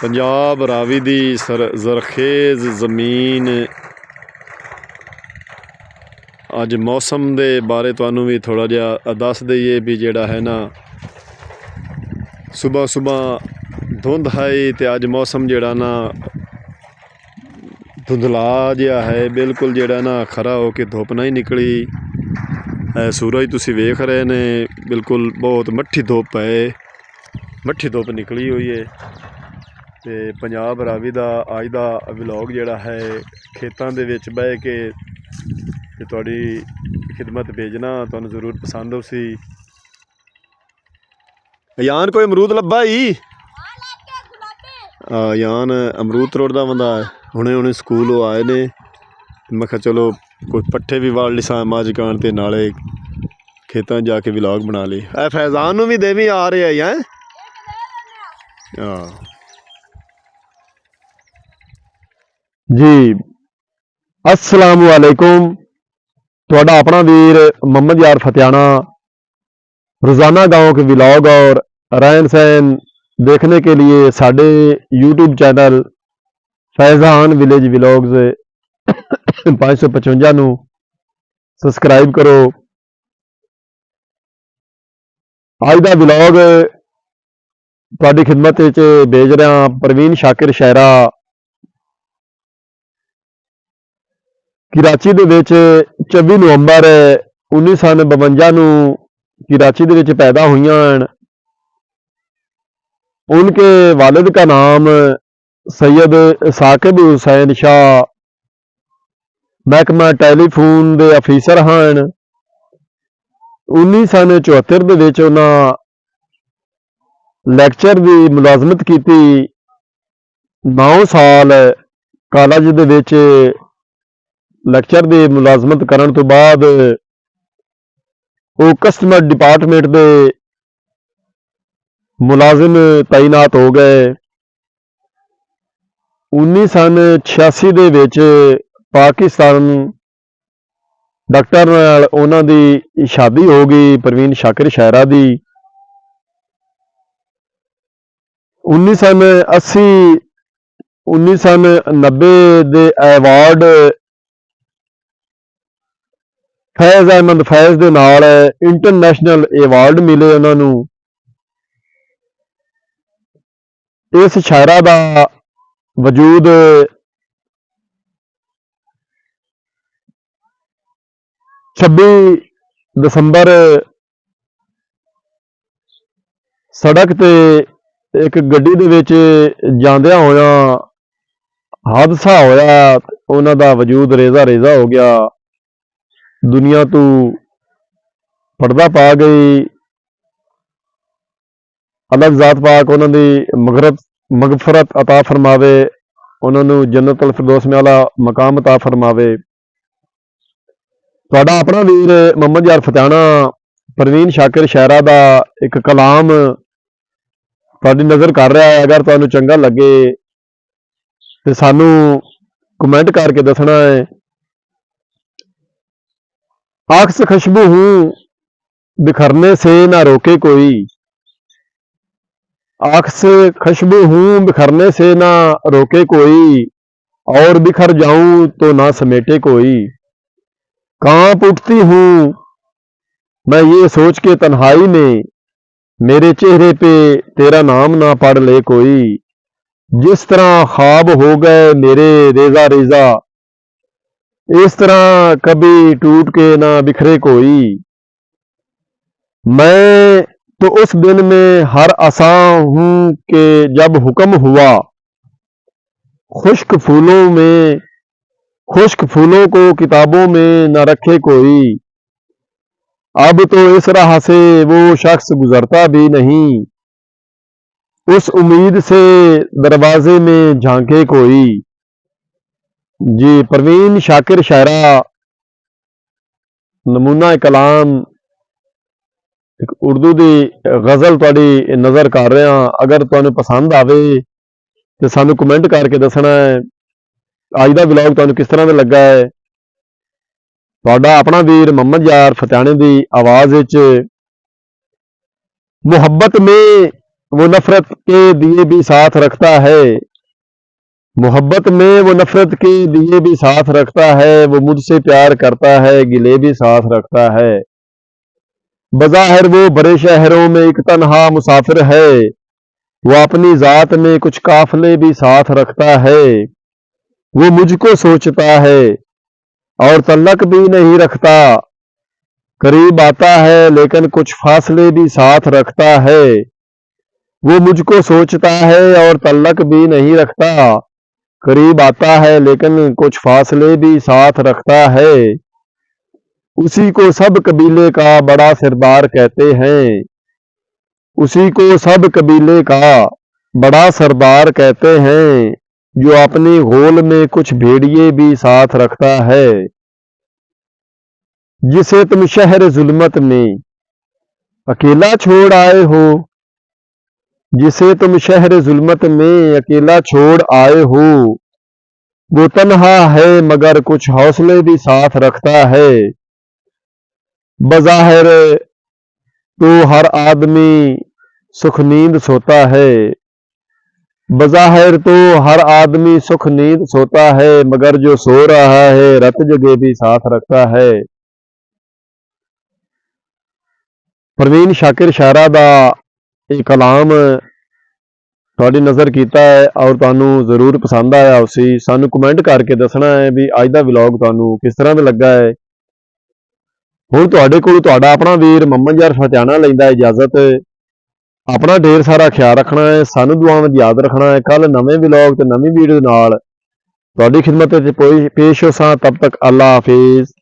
पंजाब रावी दी ਜ਼ਰਖੇਜ਼ ਜ਼ਮੀਨ। ਅੱਜ ਮੌਸਮ ਦੇ ਬਾਰੇ ਤੁਹਾਨੂੰ ਵੀ ਥੋੜ੍ਹਾ ਜਿਹਾ ਦੱਸ ਦਈਏ ਵੀ ਜਿਹੜਾ ਹੈ ਨਾ ਸੁਬਹ ਸੁਬਹ ਧੁੰਦ ਹੈ ਅਤੇ ਅੱਜ ਮੌਸਮ ਜਿਹੜਾ ਨਾ ਧੁੰਦਲਾ ਜਿਹਾ ਹੈ ਬਿਲਕੁਲ, ਜਿਹੜਾ ਨਾ ਖਰਾ ਹੋ ਕੇ ਧੁੱਪ ਨਹੀਂ ਨਿਕਲੀ। ਸੂਰਜ ਤੁਸੀਂ ਵੇਖ ਰਹੇ ਨੇ, ਬਿਲਕੁਲ ਬਹੁਤ ਮੱਠੀ ਧੁੱਪ ਹੈ, ਮੱਠੀ ਧੁੱਪ ਨਿਕਲੀ ਹੋਈ ਹੈ। ਅਤੇ ਪੰਜਾਬ ਰਾਵੀ ਦਾ ਅੱਜ ਦਾ ਵਲੋਗ ਜਿਹੜਾ ਹੈ ਖੇਤਾਂ ਦੇ ਵਿੱਚ ਬਹਿ ਕੇ ਤੇ ਤੁਹਾਡੀ ਖਿਦਮਤ ਭੇਜਣਾ ਤੁਹਾਨੂੰ ਜ਼ਰੂਰ ਪਸੰਦ ਹੋਸੀ। ਯਾਨ ਕੋਈ ਅਮਰੂਦ ਲੱਭਾ ਹੀ? ਯਾਨ ਅਮਰੂਦ ਤੋੜਦਾ ਬੰਦਾ ਹੁਣੇ ਸਕੂਲੋਂ ਆਏ ਨੇ। ਮੈਂ ਕਿਹਾ ਚਲੋ ਕੋਈ ਪੱਠੇ ਵੀ ਵਾਲ ਲਿਸਾਂ ਮੱਝ ਕਾਣ ਤੇ ਨਾਲੇ ਖੇਤਾਂ ਜਾ ਕੇ ਵਲੋਗ ਬਣਾ ਲਈ। ਇਹ ਫੈਜ਼ਾਨ ਨੂੰ ਵੀ ਦੇਵੀਂ ਆ ਰਿਹਾ ਹੈ। जी अस्सलाम वालेकुम। थोड़ा अपना वीर मोहम्मद यार फतियाना रोज़ाना गाँव के व्लॉग और रहन सहन देखने के लिए साढ़े YouTube channel Faizan village vlogs 555 नू सबसक्राइब करो। आज का व्लॉग तुहाडी खिदमत विच भेज रहा प्रवीण शाकिर शहरा कराची दे विच 24 नवंबर 1952 नूं कराची दे विच पैदा हुईयां हन। उनके वालिद का नाम सैयद साकिब हुसैन शाह महकमा टेलीफोन दे अफीसर हैं। 1974 दे विच उन्हां लैक्चर की मुलाजमत की। 9 साल कॉलेज दे विच लैक्चर की मुलाजमत करन तो बाद वो कस्टमर डिपार्टमेंट के मुलाजिम तैनात हो गए। 1986 दे विच पाकिस्तान डॉक्टर नाल उन्हां दी शादी हो गई प्रवीण शाकिर शहरा दी। 1980 1990 दे अवार्ड फैज़ अहमद फैज़ दे नाल इंटरनेशनल अवार्ड मिले उन्होंने। इस शायरा का वजूद 26 दिसंबर सड़क ते एक गड्डी दे विच जांदियां होया हादसा होया। उन्हां दा वजूद रेजा रेजा हो गया, दुनिया तो पर्दा पा गई। अलग जात पाक उन्होंने मगफरत अता फरमावे, उन्होंने जन्नत अल फिरदौस में आला मकाम अता फरमावे। तुहाडा अपना वीर मोहम्मद यार फतियाना प्रवीण शाकिर शहरा का एक कलाम तुहाडी नज़र कर रहा है। अगर तुहानू चंगा लगे तो सानू कमेंट करके दसना है। आक्स खुशबू हूं बिखरने से ना रोके कोई, आक्स खुशबू हूं बिखरने से ना रोके कोई, और बिखर जाऊं तो ना समेटे कोई। कांप उठती हूं मैं ये सोच के तन्हाई में, मेरे चेहरे पे तेरा नाम ना पढ़ ले कोई। जिस तरह ख्वाब हो गए मेरे रेजा रेजा, इस तरह कभी टूट के ना बिखरे कोई। मैं तो उस दिन में हर आसा हूं कि जब हुक्म हुआ खुश्क फूलों को किताबों में न रखे कोई। अब तो इस राह से वो शख्स गुजरता भी नहीं, उस उम्मीद से दरवाजे में झांके कोई। जी प्रवीण शाकिर शहरा नमूना कलाम एक उर्दू की गज़ल तुहाडी नज़र कर रहा। अगर तुहानू पसंद आवे तो सानू कमेंट करके दसना है। अज का व्लॉग तुहानू किस तरह का लगा है। तुहाडा अपना वीर मोहम्मद यार फतियाने की आवाज़ विच मुहब्बत में वो नफरत के दिए भी साथ रखता है, मोहब्बत में वो नफरत के दिए भी साथ रखता है, वो मुझसे प्यार करता है गिले भी साथ रखता है। बज़ाहिर वो बड़े शहरों में एक तन्हा मुसाफिर है, वो अपनी जात में कुछ काफले भी साथ रखता है। वो मुझको सोचता है और तल्लक भी नहीं रखता, करीब आता है लेकिन कुछ फासले भी साथ रखता है। वो मुझको सोचता है और तल्लक भी नहीं रखता, करीब आता है लेकिन कुछ फासले भी साथ रखता है। उसी को सब कबीले का बड़ा सरदार कहते हैं, उसी को सब कबीले का बड़ा सरदार कहते हैं, जो अपनी गोल में कुछ भेड़िए भी साथ रखता है। जिसे तुम शहर जुल्मत में अकेला छोड़ आए हो, जिसे तुम शहर जुल्मत में अकेला छोड़ आए हो, वो तन्हा है मगर कुछ हौसले भी साथ रखता है। बज़ाहिर तो हर आदमी सुख नींद सोता है, बज़ाहिर तो हर आदमी सुख नींद सोता है, मगर जो सो रहा है रत जगे भी साथ रखता है। प्रवीण शाकिर शायरा दा ਇਹ ਕਲਾਮ ਤੁਹਾਡੀ ਨਜ਼ਰ ਕੀਤਾ ਹੈ ਔਰ ਤੁਹਾਨੂੰ ਜ਼ਰੂਰ ਪਸੰਦ ਆਇਆ ਹੋਵੇ। ਸਾਨੂੰ ਕਮੈਂਟ ਕਰਕੇ ਦੱਸਣਾ ਹੈ ਵੀ ਅੱਜ ਦਾ ਵਲੌਗ ਤੁਹਾਨੂੰ ਕਿਸ ਤਰ੍ਹਾਂ ਦਾ ਲੱਗਾ ਹੈ। ਹੁਣ ਤੁਹਾਡੇ ਕੋਲ ਤੁਹਾਡਾ ਆਪਣਾ ਵੀਰ ਮੁਹੰਮਦ ਯਾਰ ਫਤਿਆਣਾ ਲੈਂਦਾ ਇਜਾਜ਼ਤ। ਆਪਣਾ ਢੇਰ ਸਾਰਾ ਖਿਆਲ ਰੱਖਣਾ ਹੈ, ਸਾਨੂੰ ਦੁਆਵਾਂ ਵਿੱਚ ਯਾਦ ਰੱਖਣਾ ਹੈ। ਕੱਲ ਨਵੇਂ ਵਲੌਗ ਤੇ ਨਵੀਂ ਵੀਡੀਓ ਨਾਲ ਤੁਹਾਡੀ ਖਿਦਮਤ ਵਿੱਚ ਪੇਸ਼ ਹੋਸਾਂ। ਤਬ ਤੱਕ ਅੱਲਾ ਹਾਫਿਜ਼।